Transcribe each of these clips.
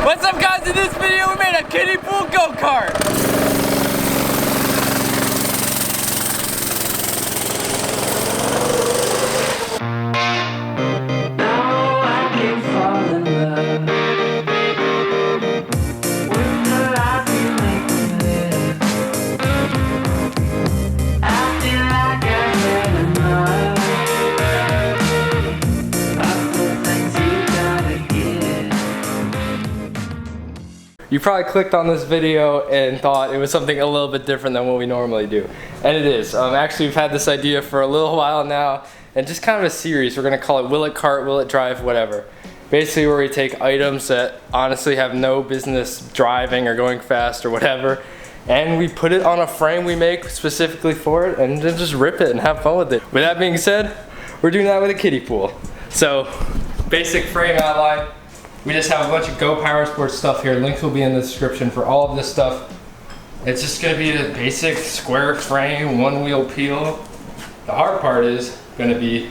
What's up, guys? In this video we made a kiddie pool go-kart. You probably clicked on this video and thought it was something a little bit different than what we normally do. And it is. Actually, we've had this idea for a little while now, and just kind of a series. We're gonna call it Will It Kart, Will It Drive, whatever. Basically where we take items that honestly have no business driving or going fast or whatever, and we put it on a frame we make specifically for it, and then just rip it and have fun with it. With that being said, we're doing that with a kiddie pool. So, basic frame outline. We just have a bunch of Go Power Sports stuff here. Links will be in the description for all of this stuff. It's just gonna be the basic square frame, one wheel peel. The hard part is gonna be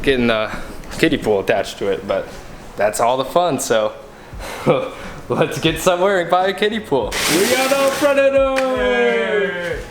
getting the kiddie pool attached to it, but that's all the fun, so let's get somewhere and buy a kiddie pool. We got a Predator!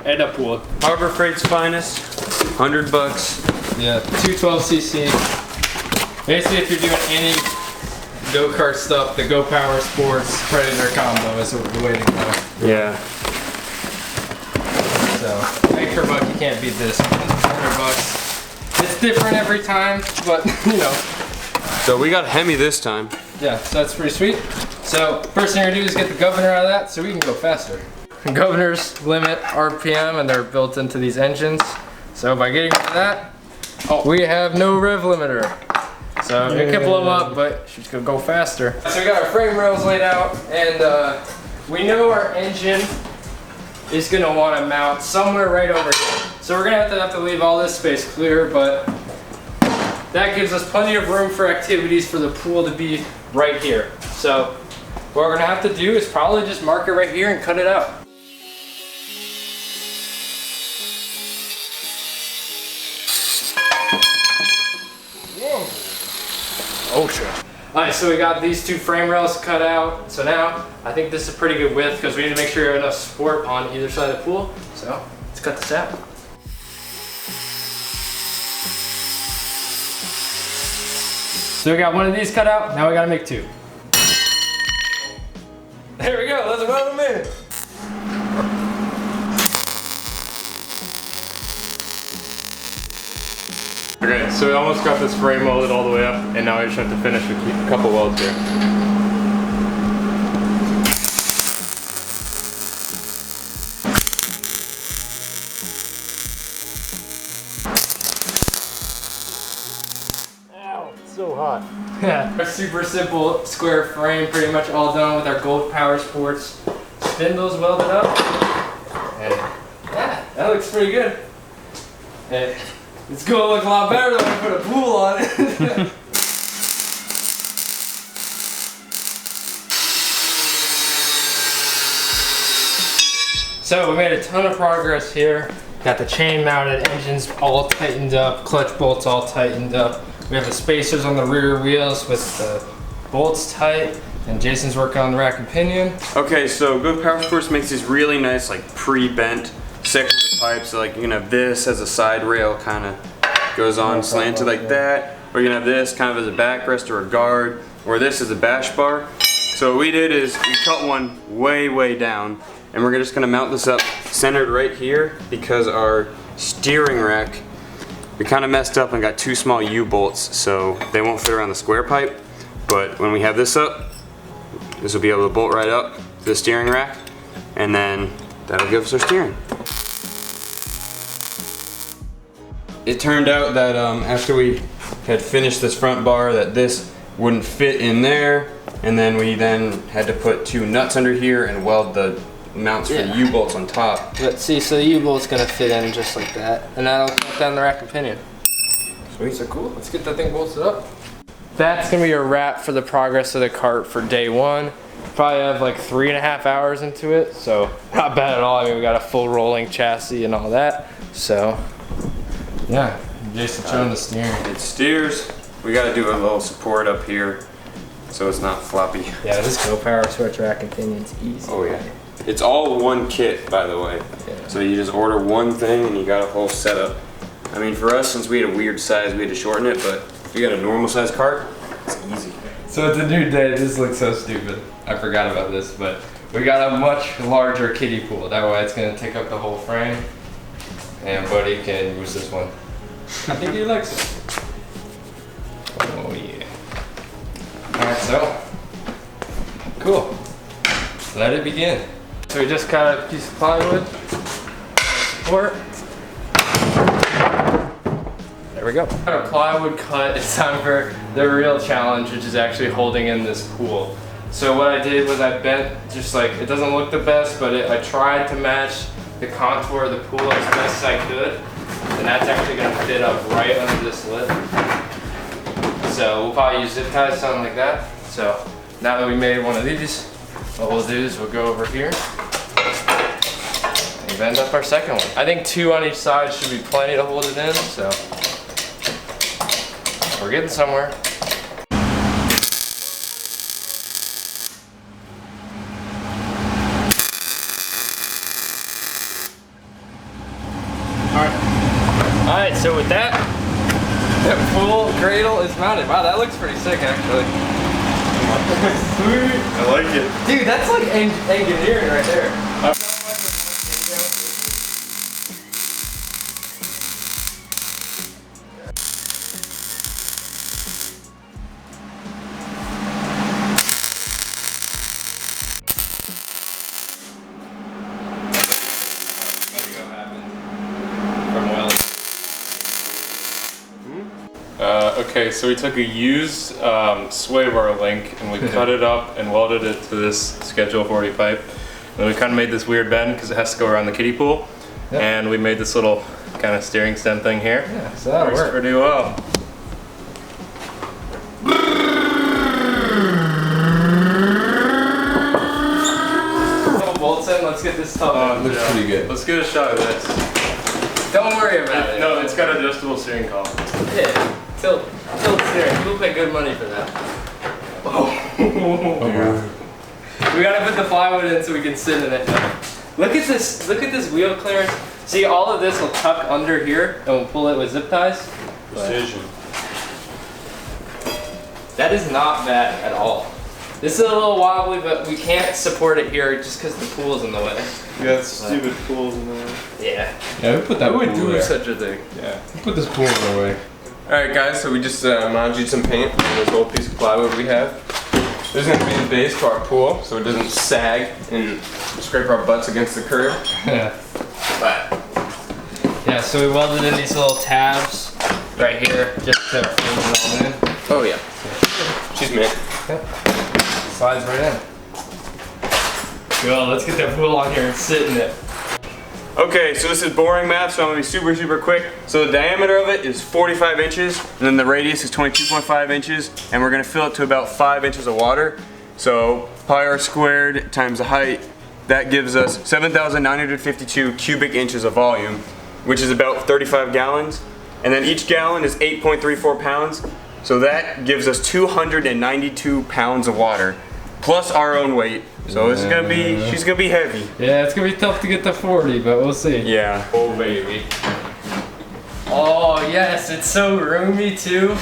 And a pool. Harbor Freight's finest, 100 bucks. Yeah, 212cc. Basically, if you're doing any go-kart stuff, the Go Power Sports Predator combo is the way to go. Yeah. So, extra buck, you can't beat this. 100 bucks. It's different every time, but you know. So we got Hemi this time. Yeah, so that's pretty sweet. So, first thing you're gonna do is get the governor out of that so we can go faster. Governors limit RPM and they're built into these engines. So by getting rid of that, we have no rev limiter. So you can pull them up, but she's gonna go faster. So we got our frame rails laid out, and we know our engine is gonna want to mount somewhere right over here. So we're gonna have to leave all this space clear, but that gives us plenty of room for activities for the pool to be right here. So what we're gonna have to do is probably just mark it right here and cut it out. Oh shit. Alright, so we got these two frame rails cut out. So now, I think this is a pretty good width because we need to make sure you have enough support on either side of the pool. So, let's cut this out. So we got one of these cut out, now we gotta make two. There we go, let's weld them in. Okay, so we almost got this frame welded all the way up, and now I just have to finish a couple welds here. Ow, it's so hot. Yeah, a super simple square frame, pretty much all done with our Go Power Sports spindles welded up. And yeah, that looks pretty good. And it's gonna look a lot better than when I put a pool on it. So we made a ton of progress here. Got the chain mounted, engines all tightened up, clutch bolts all tightened up. We have the spacers on the rear wheels with the bolts tight, and Jason's working on the rack and pinion. Okay, so Go Power Sports makes these really nice, like pre-bent sections of pipe. So like you can have this as a side rail, kind of goes on slanted like that, or you can have this kind of as a backrest or a guard, or this as a bash bar. So what we did is we cut one way down, and we're just gonna mount this up centered right here because our steering rack, we kind of messed up and got two small U-bolts, so they won't fit around the square pipe. But when we have this up, this will be able to bolt right up to the steering rack, and then that'll give us our steering. It turned out that after we had finished this front bar that this wouldn't fit in there, and then we had to put two nuts under here and weld the mounts for the U-bolts on top. But see, so the U-bolt's gonna fit in just like that, and that'll cut down the rack and pinion. Sweet. So cool, let's get that thing bolted up. That's gonna be a wrap for the progress of the kart for day one. Probably have like 3.5 hours into it, so not bad at all. I mean, we got a full rolling chassis and all that, so yeah. Jason showing the steering. It steers we got to do a little support up here so it's not floppy. Yeah, this Gokart switch rack and pinion's easy. Oh yeah. It's all one kit, by the way. Yeah. So you just order one thing and you got a whole setup. I mean, for us, since we had a weird size, we had to shorten it, but if you got a normal size cart, it's easy. So it's a new day. This looks so stupid. I forgot about this, but we got a much larger kiddie pool. That way it's gonna take up the whole frame. And Buddy can use this one. I think he likes it. Oh yeah. Alright, so cool. Let it begin. So we just got a piece of plywood. Support. There we go. Got a plywood cut. It's time for the real challenge, which is actually holding in this pool. So what I did was I bent, just like, it doesn't look the best, but I tried to match the contour of the pool as best as I could. And that's actually gonna fit up right under this lip. So we'll probably use zip ties, something like that. So now that we made one of these, what we'll do is we'll go over here and bend up our second one. I think 2 on each side should be plenty to hold it in, so we're getting somewhere. Alright, so with that, the pool cradle is mounted. Wow, that looks pretty sick actually. Sweet. I like it. Dude, that's like engineering right there. Okay, so we took a used sway bar link and we cut it up and welded it to this Schedule 40 pipe. And we kind of made this weird bend because it has to go around the kiddie pool. Yep. And we made this little kind of steering stem thing here. Yeah, so that works pretty well. Couple bolts in, let's get this tough. Looks pretty good. Let's get a shot of this. Don't worry about it. No, it's got adjustable steering column. Yeah, tilt steering. People pay good money for that. Oh. We gotta put the plywood in so we can sit in it now. Look at this wheel clearance. See, all of this will tuck under here and we'll pull it with zip ties. Precision. That is not bad at all. This is a little wobbly, but we can't support it here just because the pool's in the way. Yeah, it's stupid pools in there. Yeah. Yeah, we put that Who would pool do there. such a thing? Yeah, we put this pool in our way. Alright guys, so we just mounted some paint on this old piece of plywood we have. This is going to be the base to our pool, so it doesn't sag and scrape our butts against the curb. Yeah. So we welded in these little tabs right here just to hold it all in. Oh yeah. She's mint. Yep. Slides right in. Cool, let's get that pool on here and sit in it. Okay, so this is boring math, so I'm going to be super quick. So the diameter of it is 45 inches, and then the radius is 22.5 inches, and we're going to fill it to about 5 inches of water. So pi r squared times the height, that gives us 7,952 cubic inches of volume, which is about 35 gallons. And then each gallon is 8.34 pounds, so that gives us 292 pounds of water, plus our own weight. So this is gonna be, she's gonna be heavy. Yeah, it's gonna be tough to get to 40, but we'll see. Yeah. Oh baby. Oh yes, it's so roomy too.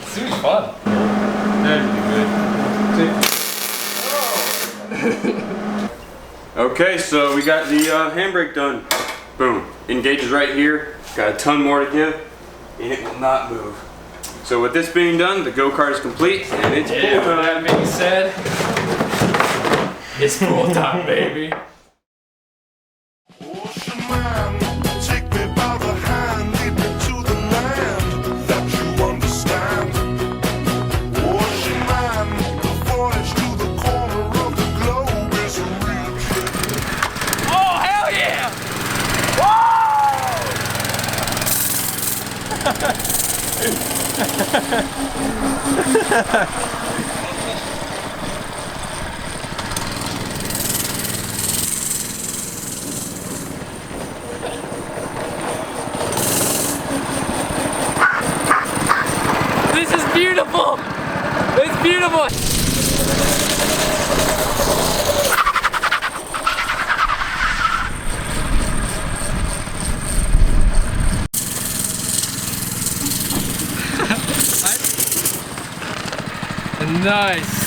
It's gonna be fun. Okay, so we got the handbrake done. Boom. Engages right here. Got a ton more to give, and it will not move. So with this being done, the Gokart is complete, and it's Yeah, pool with time. that being said, it's pool time, baby. beautiful. Nice.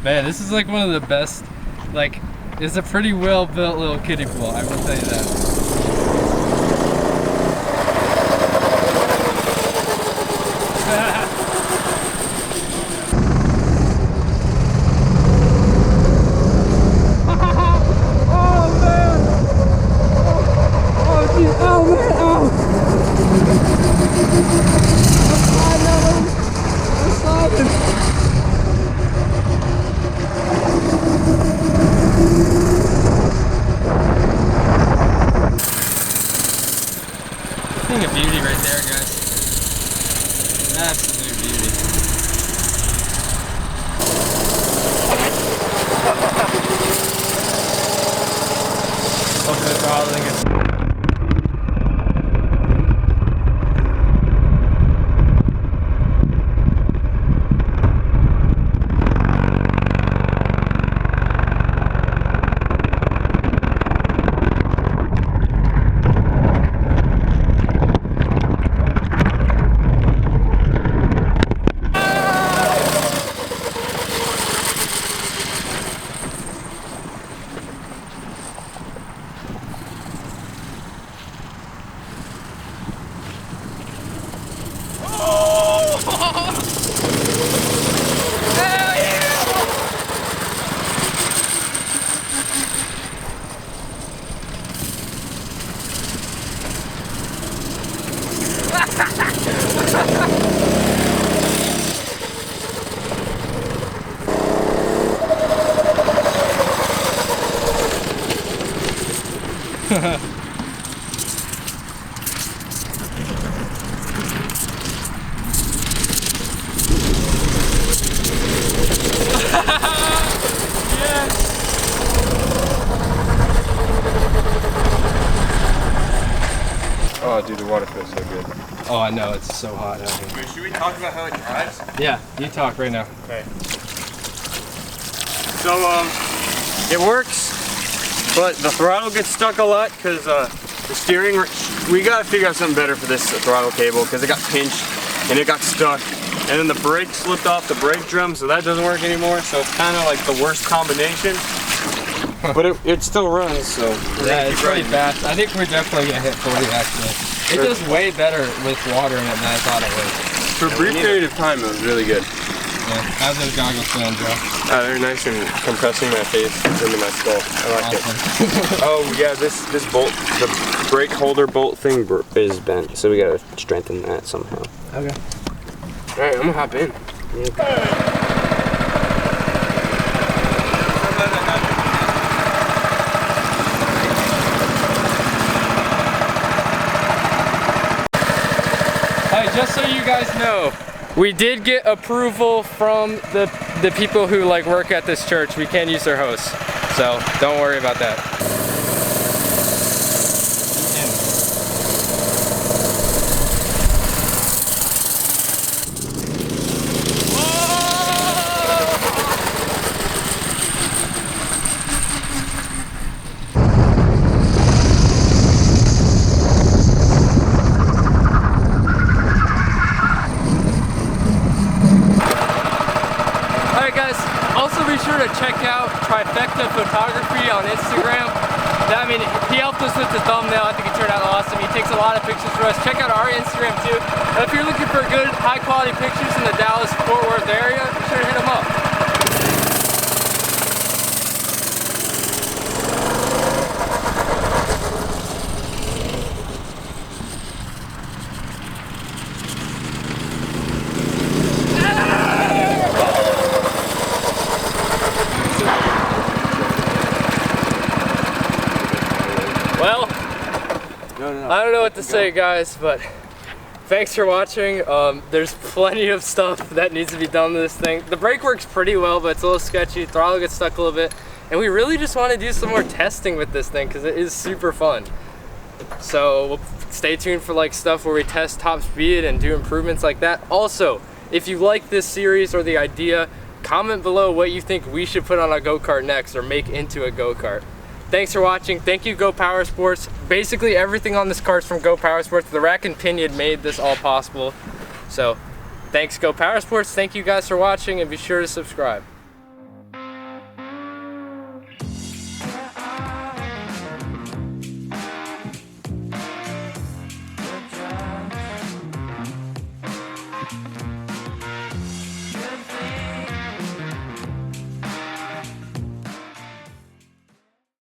Man, this is like one of the best, like, it's a pretty well built little kiddie pool, I will tell you that. Thing of beauty right there, guys. Absolute beauty. Hopefully the throttling is. Oh, dude, the water feels so good. Oh, I know, it's so hot out here. Wait, should we talk about how it drives? Yeah, you talk right now. Okay. So, it works, but the throttle gets stuck a lot because the steering, we gotta figure out something better for this throttle cable because it got pinched and it got stuck. And then the brake slipped off the brake drum, so that doesn't work anymore. So it's kind of like the worst combination. But it still runs, so yeah, it's pretty fast. I think we're definitely gonna hit 40 actually. It does way better with water in it than I thought it would. For a brief period of time, it was really good. Yeah, how's those goggles feeling, Joe? They're nice and compressing my face into my skull. I like it. Oh yeah, this bolt, the brake holder bolt thing is bent, so we gotta strengthen that somehow. Okay. All right, I'm gonna hop in. Okay. Just so you guys know, we did get approval from the people who like work at this church. We can use their hose, so don't worry about that. Check out Trifecta Photography on Instagram. I mean, he helped us with the thumbnail. I think it turned out awesome. He takes a lot of pictures for us. Check out our Instagram too. If you're looking for good, high quality pictures in the Dallas-Fort Worth area, be sure to hit him up. Well, I don't know what to say, guys, but thanks for watching. There's plenty of stuff that needs to be done to this thing. The brake works pretty well, but it's a little sketchy. Throttle gets stuck a little bit. And we really just want to do some more testing with this thing because it is super fun. So we'll stay tuned for like stuff where we test top speed and do improvements like that. Also, if you like this series or the idea, comment below what you think we should put on a go-kart next or make into a go-kart. Thanks for watching. Thank you, Go Power Sports. Basically everything on this kart's from Go Power Sports. The rack and pinion made this all possible. So thanks, Go Power Sports. Thank you guys for watching, and be sure to subscribe.